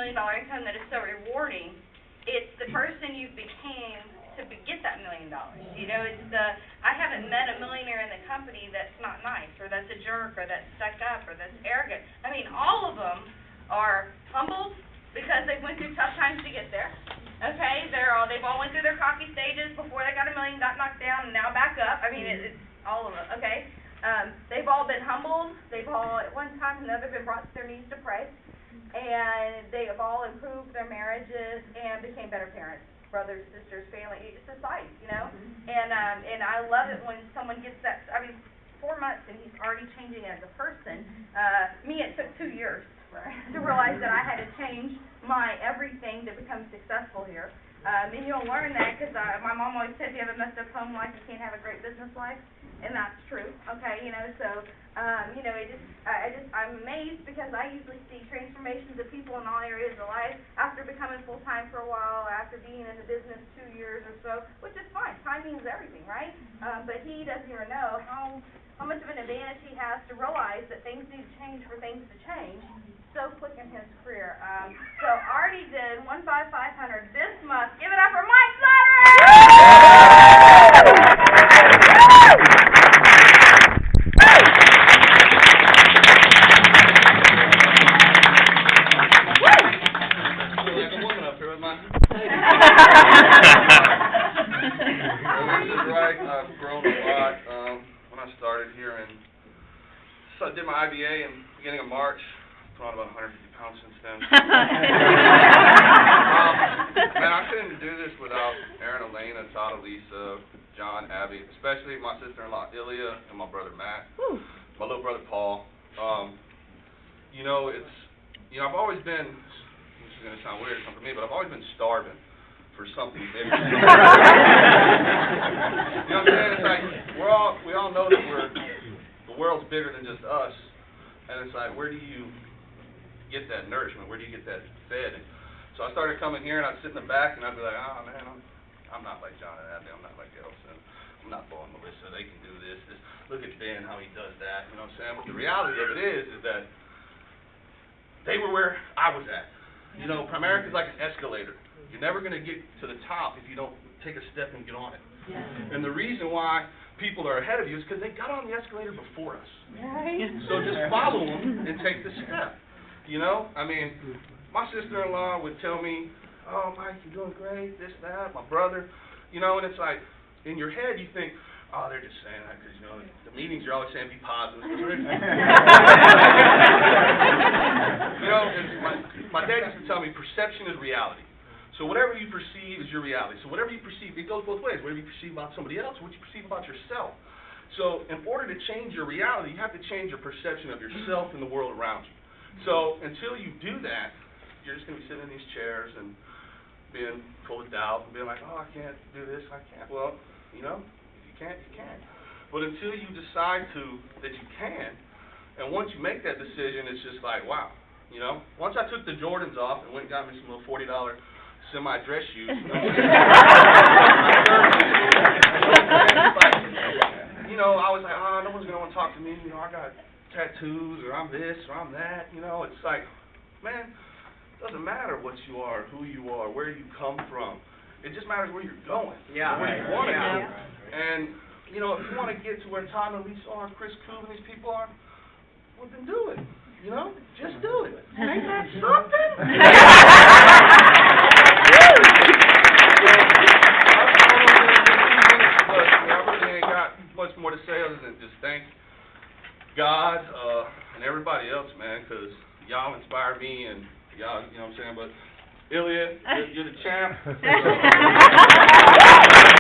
$1 million income that is so rewarding. It's the person you became to get that $1 million. You know, it's I haven't met a millionaire in the company that's not nice, or that's a jerk, or that's stuck up, or that's arrogant. I mean, all of them are humbled because they went through tough times to get there. Okay, they've all went through their cocky stages before they got $1 million, got knocked down, and now back up. I mean, it's all of it. Okay, they've all been humbled. They've all, at one time or another, been brought to their knees to pray, and they have all improved their marriages and became better parents, brothers, sisters, family. It's just life, you know. And I love it when someone gets that. I mean, 4 months and he's already changing as a person. Me, it took 2 years to realize that I had to change my everything to become successful here. And you'll learn that because my mom always said, if you have a messed up home life, you can't have a great business life. And that's true, okay, you know, so, you know, I'm amazed because I usually see transformations of people in all areas of life after becoming full-time for a while, after being in the business 2 years or so, which is fine. Timing is everything, right? But he doesn't even know how much of an advantage he has to realize that things need to change for things to change so quick in his career. So already did 1-5-500 this month. Give it up for Mike I've grown a lot. When I started here, so I did my IBA in the beginning of March. Put on about 150 pounds since then. Man, I couldn't do this without Aaron, Elena, Todd, Lisa, John, Abby, especially my sister-in-law Ilya and my brother Matt, my little brother Paul. You know, I've always been. This is gonna sound weird or something for me, but I've always been starving for something bigger. You know what I'm saying? It's like we all know that the world's bigger than just us, and it's like, where do you get that nourishment? Where do you get that fed? And so I started coming here, and I'd sit in the back, and I'd be like, oh man, I'm not like John and Abby, I'm not like Elson, I'm not Bo and Melissa. They can do this. Look at Ben, how he does that. You know what I'm saying? But the reality of it is that they were where I was at. You know, Primerica is like an escalator. You're never going to get to the top if you don't take a step and get on it. Yeah. And the reason why people are ahead of you is because they got on the escalator before us. Right. So just follow them and take the step. You know? I mean, my sister-in-law would tell me, oh, Mike, you're doing great, this, that, my brother. You know, and it's like, in your head you think, oh, they're just saying that because, you know, the meetings you're always saying be positive. You know, my dad used to tell me perception is reality. So whatever you perceive is your reality. So whatever you perceive, it goes both ways. Whatever you perceive about somebody else, what you perceive about yourself. So in order to change your reality, you have to change your perception of yourself and the world around you. So until you do that, you're just going to be sitting in these chairs and being full of doubt and being like, oh, I can't do this, I can't. Well, you know, if you can't, you can't. But until you decide that you can, and once you make that decision, it's just like, wow. You know, once I took the Jordans off and went and got me some little $40 semi-dress shoes, you know, I was like, oh, no one's going to want to talk to me. You know, I got tattoos, or I'm this, or I'm that. You know, it's like, man, it doesn't matter what you are, who you are, where you come from. It just matters where you're going, where you want to go. And, you know, if you want to get to where Todd and Lisa are, Chris Coop and these people are, well, then do it. You know, just do it. Ain't that something? But I really ain't got much more to say other than just thank God and everybody else, man, because y'all inspire me and y'all, you know what I'm saying? But Ilya, you're the champ.